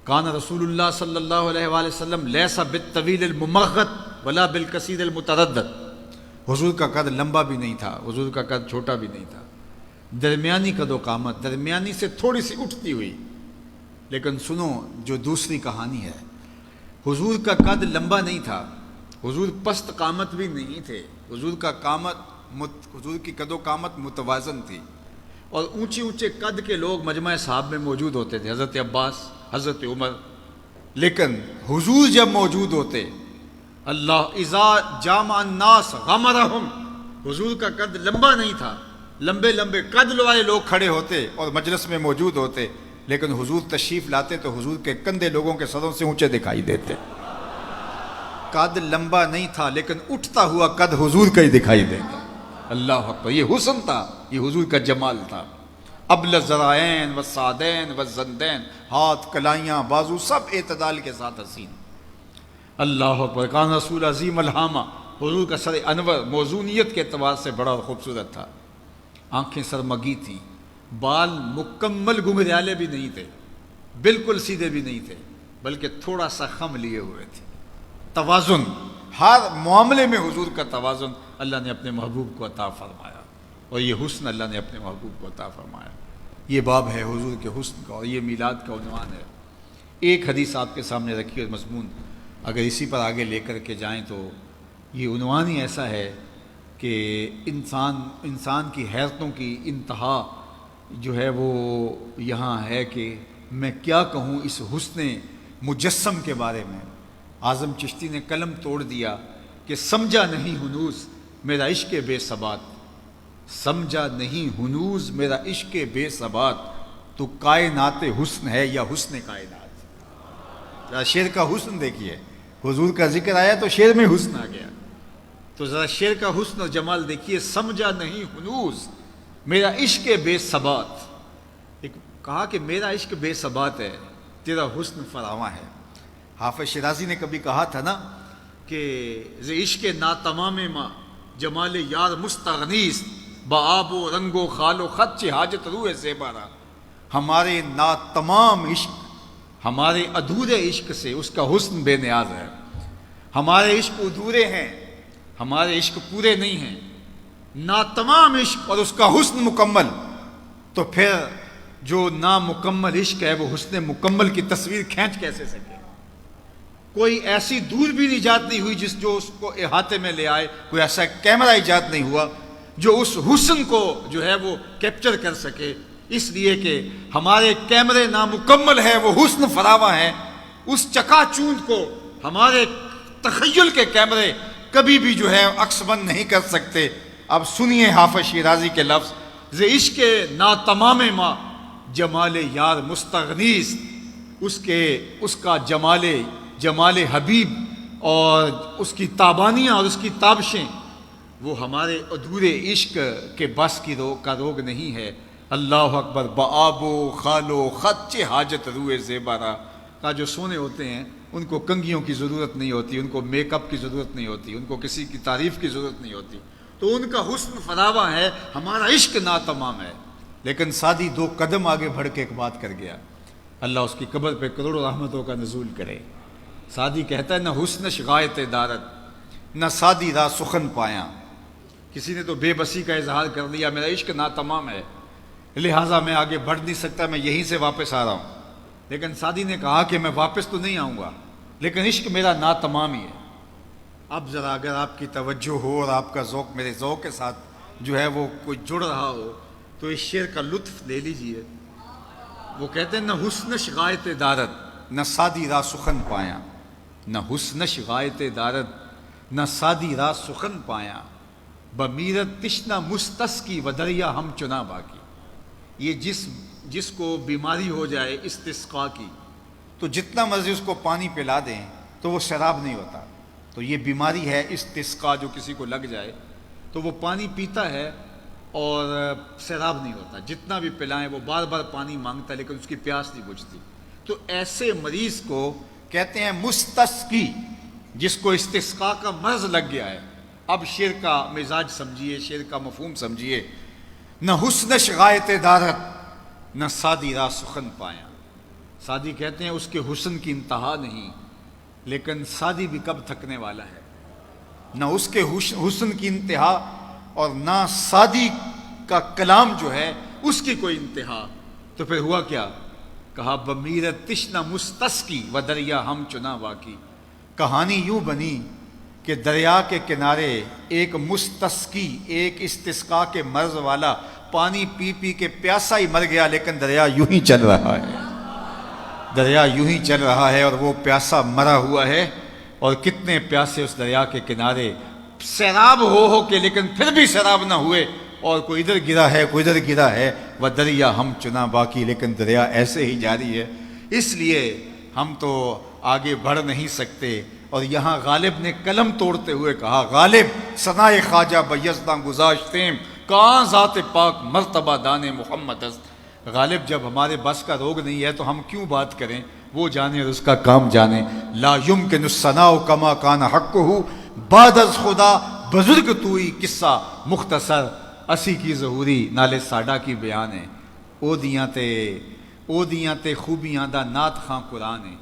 کان رسول اللہ صلی اللہ علیہ وآلہ وسلم لیس بالطویل الممغط ولا بالقصیر المتردد، حضور کا قد لمبا بھی نہیں تھا، حضور کا قد چھوٹا بھی نہیں تھا، درمیانی قد و قامت، درمیانی سے تھوڑی سی اٹھتی ہوئی۔ لیکن سنو جو دوسری کہانی ہے، حضور کا قد لمبا نہیں تھا، حضور پست قامت بھی نہیں تھے، حضور کی قد و قامت متوازن تھی، اور اونچے اونچے قد کے لوگ مجمع صحاب میں موجود ہوتے تھے، حضرت عباس، حضرت عمر، لیکن حضور جب موجود ہوتے، اللہ اذا جامع الناس غمرہم، حضور کا قد لمبا نہیں تھا، لمبے لمبے قد والے لوگ کھڑے ہوتے اور مجلس میں موجود ہوتے، لیکن حضور تشریف لاتے تو حضور کے کندھے لوگوں کے سروں سے اونچے دکھائی دیتے۔ قد لمبا نہیں تھا لیکن اٹھتا ہوا قد حضور کا ہی دکھائی دیتا۔ اللہ اکبر، یہ حسن تھا، یہ حضور کا جمال تھا۔ ابل الذرائین والسعدین والزندین، ہاتھ، کلائیاں، بازو سب اعتدال کے ساتھ حسین۔ اللہ اکبر، کان رسول عظیم الہامہ، حضور کا سر انور موزونیت کے اعتبار سے بڑا خوبصورت تھا، آنکھیں سرمگی تھیں، بال مکمل گھنگریالے بھی نہیں تھے، بالکل سیدھے بھی نہیں تھے، بلکہ تھوڑا سا خم لیے ہوئے تھے۔ توازن، ہر معاملے میں حضور کا توازن اللہ نے اپنے محبوب کو عطا فرمایا، اور یہ حسن اللہ نے اپنے محبوب کو عطا فرمایا۔ یہ باب ہے حضور کے حسن کا، اور یہ میلاد کا عنوان ہے۔ ایک حدیث آپ کے سامنے رکھی اور مضمون اگر اسی پر آگے لے کر کے جائیں تو یہ عنوان ہی ایسا ہے کہ انسان کی حیرتوں کی انتہا جو ہے وہ یہاں ہے کہ میں کیا کہوں اس حسن مجسم کے بارے میں۔ اعظم چشتی نے قلم توڑ دیا کہ سمجھا نہیں ہنوز میرا عشق بے ثبات، سمجھا نہیں ہنوز میرا عشق بے ثبات، تو کائنات حسن ہے یا حسن کائنات۔ شعر کا حسن دیکھیے، حضور کا ذکر آیا تو شعر میں حسن آ گیا، تو ذرا شعر کا حسن اور جمال دیکھیے۔ سمجھا نہیں ہنوز میرا عشق بے ثبات، ایک کہا کہ میرا عشق بے ثبات ہے، تیرا حسن فراواں ہے۔ حافظ شیرازی نے کبھی کہا تھا نا کہ ز عشق ناتمام ماں جمال یار مستغنیست، بآب و رنگ و خال و خط چہ حاجت روح زیبارا، ہمارے ناتمام عشق، ہمارے ادھورے عشق سے اس کا حسن بے نیاز ہے۔ ہمارے عشق ادھورے ہیں، ہمارے عشق پورے نہیں ہیں، ناتمام عشق اور اس کا حسن مکمل۔ تو پھر جو نامکمل عشق ہے وہ حسن مکمل کی تصویر کھینچ کیسے سکے؟ کوئی ایسی دوربین ایجاد نہیں ہوئی جو اس کو احاطے میں لے آئے، کوئی ایسا کیمرہ ایجاد نہیں ہوا جو اس حسن کو جو ہے وہ کیپچر کر سکے، اس لیے کہ ہمارے کیمرے نامکمل ہے، وہ حسن فراواں ہے، اس چکا چوند کو ہمارے تخیل کے کیمرے کبھی بھی جو ہے عکس بند نہیں کر سکتے۔ اب سنیے حافظ شیرازی کے لفظ، ز عشق ناتمام ما جمال یار مستغنیست، اس کا جمال حبیب اور اس کی تابانیاں اور اس کی تابشیں وہ ہمارے ادھورے عشق کے بس کا روگ نہیں ہے۔ اللہ اکبر بآب و خال و خط چہ حاجت روئے زیبارا کا جو سونے ہوتے ہیں ان کو کنگھیوں کی ضرورت نہیں ہوتی، ان کو میک اپ کی ضرورت نہیں ہوتی، ان کو کسی کی تعریف کی ضرورت نہیں ہوتی، تو ان کا حسن فراواں ہے، ہمارا عشق ناتمام ہے۔ لیکن سعدی 2 قدم آگے بڑھ کے ایک بات کر گیا، اللہ اس کی قبر پہ کروڑوں رحمتوں کا نزول کرے۔ سعدی کہتا ہے نہ حسنش غایت دارت نہ سعدی را سخن پایا۔ کسی نے تو بے بسی کا اظہار کر دیا، میرا عشق ناتمام ہے لہٰذا میں آگے بڑھ نہیں سکتا، میں یہیں سے واپس آ رہا ہوں۔ لیکن سعدی نے کہا کہ میں واپس تو نہیں آؤں گا، لیکن عشق میرا ناتمام ہی ہے۔ اب ذرا اگر آپ کی توجہ ہو اور آپ کا ذوق میرے ذوق کے ساتھ جو ہے وہ کوئی جڑ رہا ہو تو اس شعر کا لطف لے لیجئے۔ وہ کہتے ہیں نہ حسنش غایت دارت نہ سعدی را سخن پایا، نہ حسنش غایت دارت نہ سعدی را سخن پایا، بمیرت تشنہ مستسقی و دریا ہم چنا باقی۔ یہ جس کو بیماری ہو جائے استسقاء کی تو جتنا مرضی اس کو پانی پلا دیں تو وہ سیراب نہیں ہوتا، تو یہ بیماری ہے استسقاء، جو کسی کو لگ جائے تو وہ پانی پیتا ہے اور سیراب نہیں ہوتا، جتنا بھی پلائیں وہ بار بار پانی مانگتا ہے لیکن اس کی پیاس نہیں بجھتی۔ تو ایسے مریض کو کہتے ہیں مستسقی، جس کو استسقاء کا مرض لگ گیا ہے۔ اب شعر کا مزاج سمجھیے، شعر کا مفہوم سمجھیے، نہ حسنش غایت دارت نہ سعدی را سخن پایا۔ سعدی کہتے ہیں اس کے حسن کی انتہا نہیں، لیکن سعدی بھی کب تھکنے والا ہے، نہ اس کے حسن کی انتہا اور نہ سعدی کا کلام جو ہے اس کی کوئی انتہا۔ تو پھر ہوا کیا؟ کہا بمیرت تشنہ مستسقی و دریا ہم چنا باقی۔ کہانی یوں بنی کہ دریا کے کنارے ایک مستسقی، ایک استسقاء کے مرض والا پانی پی پی کے پیاسا ہی مر گیا، لیکن دریا یوں ہی چل رہا ہے، دریا یوں ہی چل رہا ہے اور وہ پیاسا مرا ہوا ہے۔ اور کتنے پیاسے اس دریا کے کنارے سیراب ہو کے لیکن پھر بھی سیراب نہ ہوئے، اور کوئی ادھر گرا ہے کوئی ادھر گرا ہے، وہ دریا ہم چنا باقی، لیکن دریا ایسے ہی جاری ہے۔ اس لیے ہم تو آگے بڑھ نہیں سکتے۔ اور یہاں غالب نے قلم توڑتے ہوئے کہا، غالب ثنائے خواجہ بیزداں گزاشتیم کہاں ذات پاک مرتبہ دان محمد است۔ غالب جب ہمارے بس کا روگ نہیں ہے تو ہم کیوں بات کریں، وہ جانے اور اس کا کام جانے۔ لا یمکن الثناء کما کان حقہ بعد از خدا بزرگ توئی، قصہ مختصر اسی کی ظہوری نالے ساڈا کی بیان ہے۔ او دیاں تے خوبیاں دا نعت خاں قرآن ہے،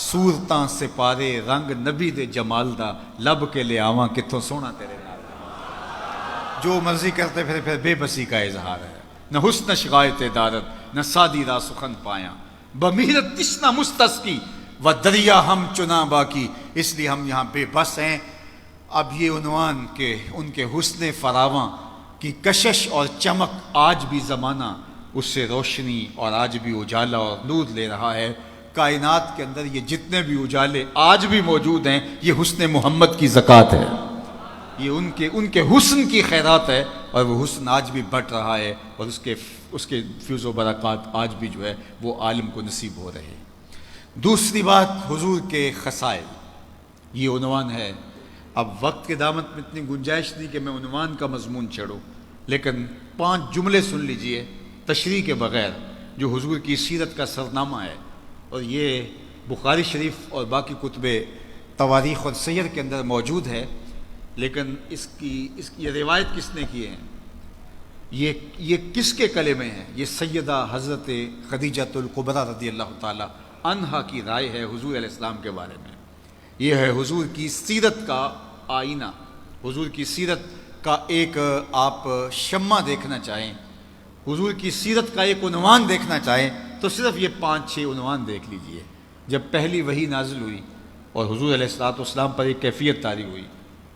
صورتاں سپارے رنگ نبی دے جمال دا، لب کے لے آواں کتھوں سونا تیرے نال۔ جو مرضی کرتے پھر بے بسی کا اظہار ہے۔ نہ حسنش غایت دارت نہ سعدی را سخن پایا، بمیرت تشنہ مستسقی و دریا ہم چنا باقی۔ اس لیے ہم یہاں بے بس ہیں۔ اب یہ عنوان کہ ان کے حسن فراواں کی کشش اور چمک آج بھی زمانہ اس سے روشنی اور آج بھی اجالا اور نور لے رہا ہے۔ کائنات کے اندر یہ جتنے بھی اجالے آج بھی موجود ہیں، یہ حسن محمد کی زکوٰۃ ہے، یہ ان کے حسن کی خیرات ہے، اور وہ حسن آج بھی بڑھ رہا ہے، اور اس کے فیض و برکات آج بھی جو ہے وہ عالم کو نصیب ہو رہے ہیں۔ دوسری بات حضور کے خصائل، یہ عنوان ہے۔ اب وقت کے دامت میں اتنی گنجائش نہیں کہ میں عنوان کا مضمون چھڑوں، لیکن 5 جملے سن لیجئے تشریح کے بغیر، جو حضور کی سیرت کا سرنامہ ہے، اور یہ بخاری شریف اور باقی کتب تواریخ اور سیر کے اندر موجود ہے۔ لیکن اس کی یہ روایت کس نے کی ہے، یہ کس کے کلمے ہیں؟ یہ سیدہ حضرت خدیجۃ الکبریٰ رضی اللہ تعالی عنہا کی رائے ہے حضور علیہ السلام کے بارے میں۔ یہ ہے حضور کی سیرت کا آئینہ، حضور کی سیرت کا ایک آپ شمع دیکھنا چاہیں حضور کی سیرت کا ایک عنوان دیکھنا چاہیں تو صرف یہ 5-6 عنوان دیکھ لیجئے۔ جب پہلی وحی نازل ہوئی اور حضور علیہ الصلوۃ والسلام پر ایک کیفیت طاری ہوئی،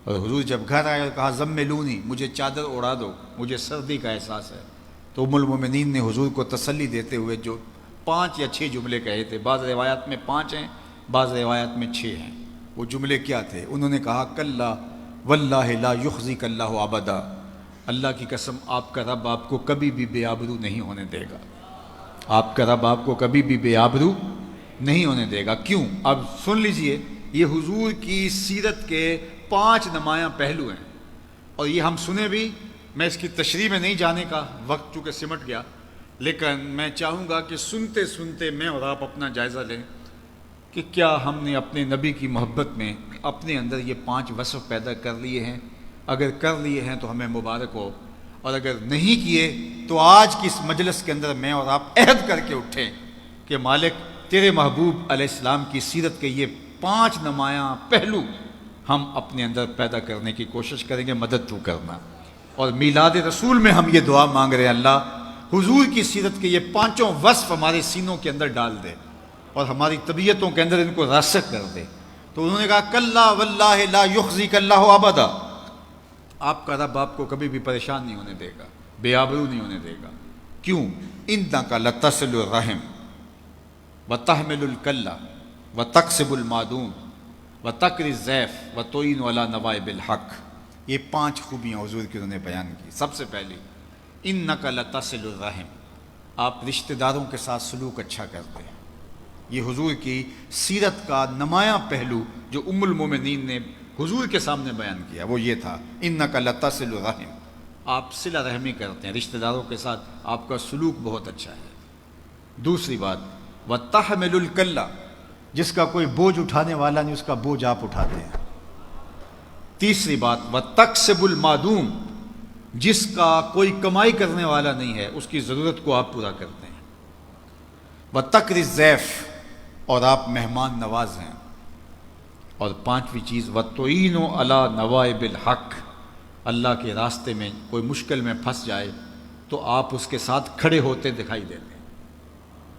اور حضور جب گھر آئے اور کہا زملونی، مجھے چادر اڑا دو، مجھے سردی کا احساس ہے، تو ام المومنین نے حضور کو تسلی دیتے ہوئے جو 5 یا 6 جملے کہے تھے، بعض روایات میں 5 ہیں، بعض روایات میں 6 ہیں۔ وہ جملے کیا تھے؟ انہوں نے کہا کلا واللہ لا یخزیک اللہ ابدا، اللہ کی قسم آپ کا رب آپ کو کبھی بھی بے آبرو نہیں ہونے دے گا، آپ کا رب آپ کو کبھی بھی بے آبرو نہیں ہونے دے گا۔ کیوں؟ اب سن لیجئے، یہ حضور کی سیرت کے 5 نمایاں پہلو ہیں، اور یہ ہم سنیں بھی۔ میں اس کی تشریح میں نہیں جانے کا، وقت چونکہ سمٹ گیا، لیکن میں چاہوں گا کہ سنتے سنتے میں اور آپ اپنا جائزہ لیں کہ کیا ہم نے اپنے نبی کی محبت میں اپنے اندر یہ 5 وصف پیدا کر لیے ہیں۔ اگر کر لیے ہیں تو ہمیں مبارک ہو، اور اگر نہیں کیے تو آج کی اس مجلس کے اندر میں اور آپ عہد کر کے اٹھیں کہ مالک تیرے محبوب علیہ السلام کی سیرت کے یہ 5 نمایاں پہلو ہم اپنے اندر پیدا کرنے کی کوشش کریں گے، مدد تو کرنا۔ اور میلاد رسول میں ہم یہ دعا مانگ رہے ہیں، اللہ حضور کی سیرت کے یہ 5 وصف ہمارے سینوں کے اندر ڈال دے اور ہماری طبیعتوں کے اندر ان کو راسخ کر دے۔ تو انہوں نے کہا کلا واللہ لا یخزیک اللہ ابدا، آپ کا رب آپ کو کبھی بھی پریشان نہیں ہونے دے گا، بے آبرو نہیں ہونے دے گا۔ کیوں؟ انک لتصل الرحم وتحمل الکلہ وتکسب المعدوم وتقری الضیف وتعین علی نوائب الحق۔ یہ 5 خوبیاں حضور کی انہوں نے بیان کی۔ سب سے پہلی انک لتصل الرحم، آپ رشتہ داروں کے ساتھ سلوک اچھا کرتے ہیں۔ یہ حضور کی سیرت کا نمایاں پہلو جو ام المومنین نے حضور کے سامنے بیان کیا وہ یہ تھا، انک لتصل الرحم، آپ صلہ رحمی کرتے ہیں، رشتہ داروں کے ساتھ آپ کا سلوک بہت اچھا ہے۔ دوسری بات وتحمل الکلہ، جس کا کوئی بوجھ اٹھانے والا نہیں اس کا بوجھ آپ اٹھاتے ہیں۔ تیسری بات وتکسب المعدوم، جس کا کوئی کمائی کرنے والا نہیں ہے اس کی ضرورت کو آپ پورا کرتے ہیں۔ وتقری الضیف، اور آپ مہمان نواز ہیں۔ اور 5ویں چیز وتعین علی نوائب الحق، اللہ کے راستے میں کوئی مشکل میں پھنس جائے تو آپ اس کے ساتھ کھڑے ہوتے دکھائی دیتے ہیں۔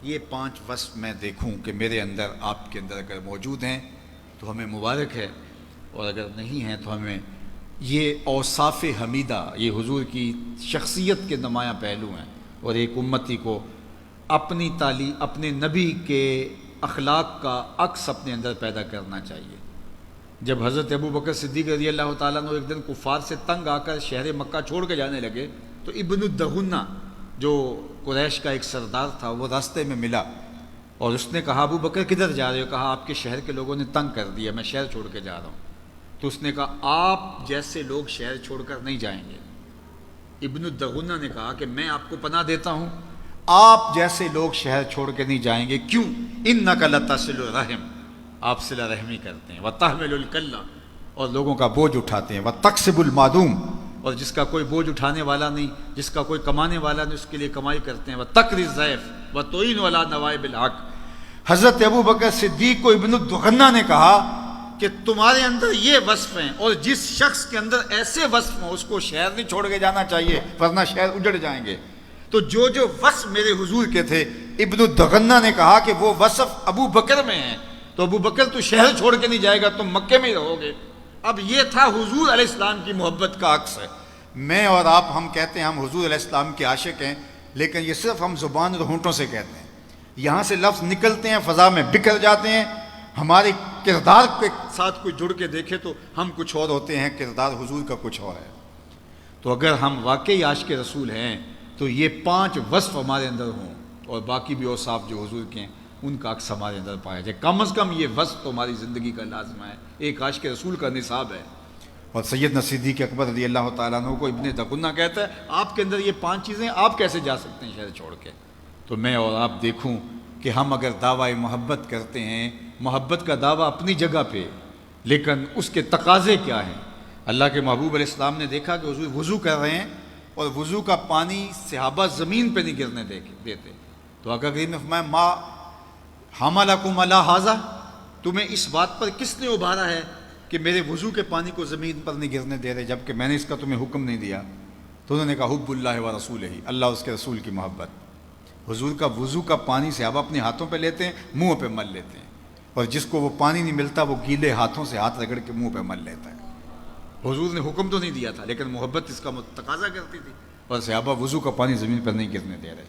یہ 5 وصف میں دیکھوں کہ میرے اندر آپ کے اندر اگر موجود ہیں تو ہمیں مبارک ہے، اور اگر نہیں ہیں تو ہمیں یہ اوصاف حمیدہ، یہ حضور کی شخصیت کے نمایاں پہلو ہیں، اور ایک امتی کو اپنی تعلیم، اپنے نبی کے اخلاق کا عکس اپنے اندر پیدا کرنا چاہیے۔ جب حضرت ابو بکر صدیق رضی اللہ تعالیٰ عنہ ایک دن کفار سے تنگ آ کر شہر مکہ چھوڑ کے جانے لگے تو ابن الدغنہ جو قریش کا ایک سردار تھا وہ راستے میں ملا، اور اس نے کہا ابو بکر کدھر جا رہے ہو؟ کہا آپ کے شہر کے لوگوں نے تنگ کر دیا، میں شہر چھوڑ کے جا رہا ہوں۔ تو اس نے کہا آپ جیسے لوگ شہر چھوڑ کر نہیں جائیں گے۔ ابن الدغنہ نے کہا کہ میں آپ کو پناہ دیتا ہوں، آپ جیسے لوگ شہر چھوڑ کے نہیں جائیں گے۔ کیوں؟ انک لتصل الرحم، آپ صلہ رحمی کرتے ہیں۔ وتحمل الکلہ، اور لوگوں کا بوجھ اٹھاتے ہیں۔ وتکسب المعدوم، اور جس کا کوئی بوجھ اٹھانے والا نہیں، جس کا کوئی کمانے والا نہیں اس کے لیے کمائی کرتے ہیں۔ وتقری الضیف وتعین علی نوائب الحق۔ حضرت ابو بکر صدیق کو ابن الدغنہ نے کہا کہ تمہارے اندر یہ وصف ہیں، اور جس شخص کے اندر ایسے وصف ہیں اس کو شہر نہیں چھوڑ کے جانا چاہیے ورنہ شہر اجڑ جائیں گے۔ تو جو وصف میرے حضور کے تھے، ابن الدغنہ نے کہا کہ وہ وصف ابو بکر میں ہیں، تو ابو بکر تو شہر چھوڑ کے نہیں جائے گا، تم مکے میں ہی رہو گے۔ اب یہ تھا حضور علیہ السلام کی محبت کا عکس ہے۔ میں اور آپ ہم کہتے ہیں ہم حضور علیہ السلام کے عاشق ہیں، لیکن یہ صرف ہم زبان اور ہونٹوں سے کہتے ہیں، یہاں سے لفظ نکلتے ہیں فضا میں بکھر جاتے ہیں، ہمارے کردار کے ساتھ کوئی جڑ کے دیکھے تو ہم کچھ اور ہوتے ہیں، کردار حضور کا کچھ اور ہے۔ تو اگر ہم واقعی عاشق رسول ہیں تو یہ 5 وصف ہمارے اندر ہوں، اور باقی بھی اوصاف جو حضور کے ہیں ان کا عکس ہمارے اندر پایا جائے۔ کم از کم یہ وصف تو ہماری زندگی کا لازمہ ہے، ایک عاشق رسول کا نصاب ہے۔ اور سیدنا صدیق اکبر رضی اللہ تعالیٰ عنہ کو ابن دغنہ کہتا ہے آپ کے اندر یہ 5 چیزیں، آپ کیسے جا سکتے ہیں شہر چھوڑ کے؟ تو میں اور آپ دیکھوں کہ ہم اگر دعویٰ محبت کرتے ہیں، محبت کا دعویٰ اپنی جگہ پہ، لیکن اس کے تقاضے کیا ہیں؟ اللہ کے محبوب علیہ السلام نے دیکھا کہ حضور وضو کر رہے ہیں اور وضو کا پانی صحابہ زمین پہ نہیں گرنے دیتے، تو آقا کریم نے فرمایا ما حملکم علی ھذا، تمہیں اس بات پر کس نے ابھارا ہے کہ میرے وضو کے پانی کو زمین پر نہیں گرنے دے رہے جبکہ میں نے اس کا تمہیں حکم نہیں دیا؟ تو انہوں نے کہا حب اللہ و رسول ہی، اللہ اس کے رسول کی محبت۔ حضور کا وضو کا پانی صحابہ اپنے ہاتھوں پہ لیتے ہیں، منہ پہ مل لیتے ہیں، اور جس کو وہ پانی نہیں ملتا وہ گیلے ہاتھوں سے ہاتھ رگڑ کے منہ پہ مل لیتا ہے۔ حضور نے حکم تو نہیں دیا تھا، لیکن محبت اس کا تقاضا کرتی تھی، اور صحابہ وضو کا پانی زمین پر نہیں گرنے دے رہے۔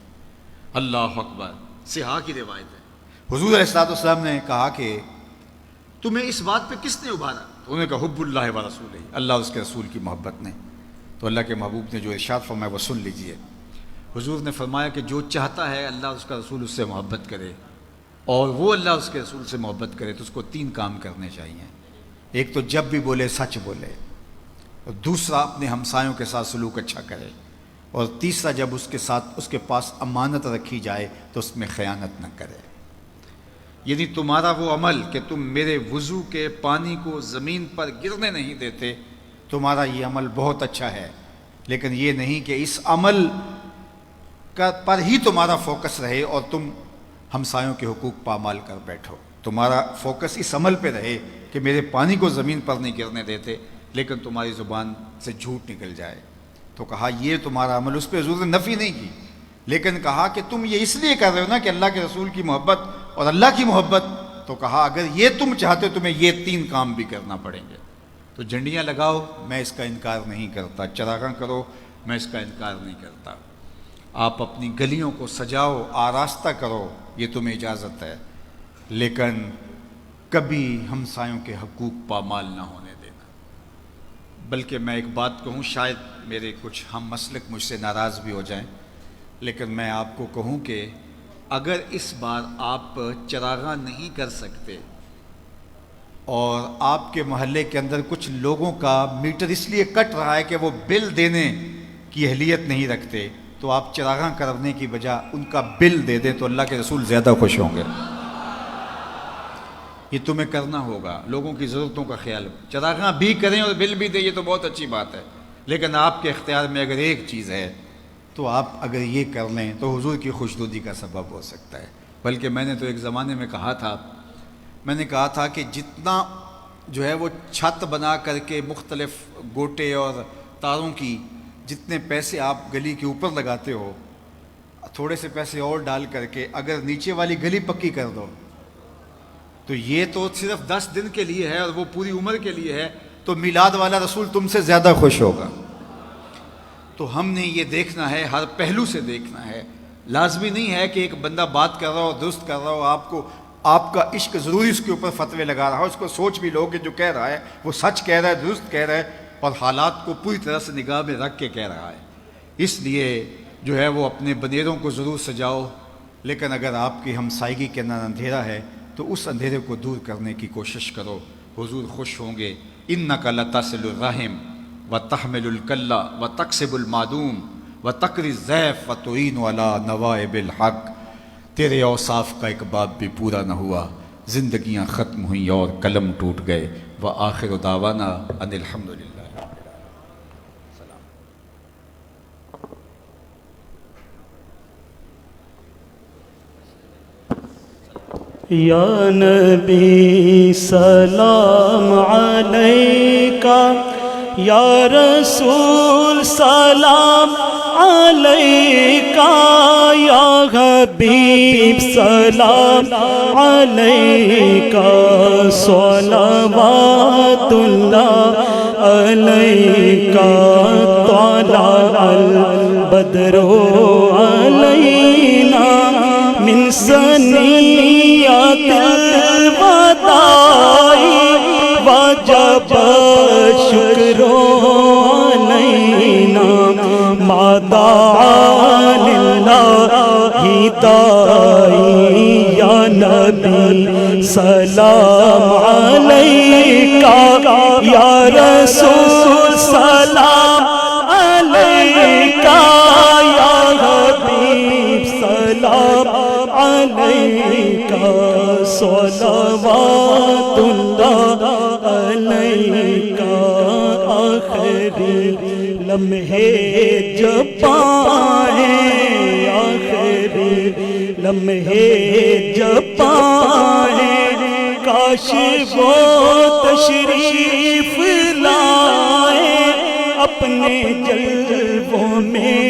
اللہ اکبر، صحاح کی روایت ہے۔ حضور علیہ السلام نے کہا کہ تمہیں اس بات پہ کس نے ابھارا؟ تو انہوں نے کہا حب اللہ و رسول ہی، اللہ اس کے رسول کی محبت نے۔ تو اللہ کے محبوب نے جو ارشاد فرمایا وہ سن لیجئے۔ حضور نے فرمایا کہ جو چاہتا ہے اللہ اس کا رسول اس سے محبت کرے، اور وہ اللہ اس کے رسول سے محبت کرے، تو اس کو 3 کام کرنے چاہیے۔ ایک تو جب بھی بولے سچ بولے، اور دوسرا اپنے ہمسایوں کے ساتھ سلوک اچھا کرے، اور تیسرا جب اس کے پاس امانت رکھی جائے تو اس میں خیانت نہ کرے۔ یعنی تمہارا وہ عمل کہ تم میرے وضو کے پانی کو زمین پر گرنے نہیں دیتے، تمہارا یہ عمل بہت اچھا ہے، لیکن یہ نہیں کہ اس عمل پر ہی تمہارا فوکس رہے اور تم ہمسایوں کے حقوق پامال کر بیٹھو۔ تمہارا فوکس اس عمل پہ رہے کہ میرے پانی کو زمین پر نہیں گرنے دیتے، لیکن تمہاری زبان سے جھوٹ نکل جائے۔ تو کہا یہ تمہارا عمل، اس پہ حضور نے نفی نہیں کی، لیکن کہا کہ تم یہ اس لیے کر رہے ہو نا کہ اللہ کے رسول کی محبت اور اللہ کی محبت، تو کہا اگر یہ تم چاہتے ہو تمہیں یہ 3 کام بھی کرنا پڑیں گے۔ تو جھنڈیاں لگاؤ، میں اس کا انکار نہیں کرتا، چراغاں کرو، میں اس کا انکار نہیں کرتا، آپ اپنی گلیوں کو سجاؤ، آراستہ کرو، یہ تمہیں اجازت ہے، لیکن کبھی ہمسایوں کے حقوق پامال نہ ہونے دینا۔ بلکہ میں ایک بات کہوں، شاید میرے کچھ ہم مسلک مجھ سے ناراض بھی ہو جائیں، لیکن میں آپ کو کہوں کہ اگر اس بار آپ چراغاں نہیں کر سکتے اور آپ کے محلے کے اندر کچھ لوگوں کا میٹر اس لیے کٹ رہا ہے کہ وہ بل دینے کی اہلیت نہیں رکھتے، تو آپ چراغاں کرنے کی بجائے ان کا بل دے دیں تو اللہ کے رسول زیادہ خوش ہوں گے۔ یہ تمہیں کرنا ہوگا، لوگوں کی ضرورتوں کا خیال، چراغاں بھی کریں اور بل بھی دیں، یہ تو بہت اچھی بات ہے، لیکن آپ کے اختیار میں اگر ایک چیز ہے تو آپ اگر یہ کر لیں تو حضور کی خوشنودی کا سبب ہو سکتا ہے۔ بلکہ میں نے تو ایک زمانے میں کہا تھا کہ جتنا جو ہے وہ چھت بنا کر کے مختلف گوٹے اور تاروں کی جتنے پیسے آپ گلی کے اوپر لگاتے ہو، تھوڑے سے پیسے اور ڈال کر کے اگر نیچے والی گلی پکی کر دو تو یہ تو صرف 10 دن کے لیے ہے اور وہ پوری عمر کے لیے ہے، تو میلاد والا رسول تم سے زیادہ خوش ہوگا۔ تو ہم نے یہ دیکھنا ہے، ہر پہلو سے دیکھنا ہے۔ لازمی نہیں ہے کہ ایک بندہ بات کر رہا ہو، درست کر رہا ہو، آپ کا عشق ضروری اس کے اوپر فتوے لگا رہا ہو، اس کو سوچ بھی لو کہ جو کہہ رہا ہے وہ سچ کہہ رہا ہے، درست کہہ رہا ہے، اور حالات کو پوری طرح سے نگاہ میں رکھ کے کہہ رہا ہے۔ اس لیے جو ہے وہ اپنے بنیروں کو ضرور سجاؤ، لیکن اگر آپ کی ہمسائیگی کے اندر اندھیرا ہے تو اس اندھیرے کو دور کرنے کی کوشش کرو، حضور خوش ہوں گے۔ اِنَّكَ لَتَصِلُ الرَّحِمَ وَتَحْمِلُ الْكَلَّ وَتَكْسِبُ الْمَعْدُومَ وَتَقْرِي الضَّيْفَ وَتُعِينُ عَلَىٰ نَوَائِبِ الْحَقِّ۔ تیرے اوصاف کا ایک باب بھی پورا نہ ہوا، زندگیاں ختم ہوئیں اور قلم ٹوٹ گئے۔ وآخر دعوانا ان الحمدللہ۔ یا نبی سلام علیکہ، یا رسول سلام علیکہ، یا حبیب سلام علیکہ، صلوات اللہ علیکہ، طلع البدر علینا من ثنیات الوداع، وجب الشکر علینا ما دعا للہ داعی۔ یا نبی سلام علیکہ، یا رسول سلام علیکہ، یا حبیب سلام علیکہ، صلوات اللہ علیکہ۔ آخری لمحے جب پائیں، آخری لمحے جب پائیں، کاش وہ تشریف لائیں، اپنے جلووں میں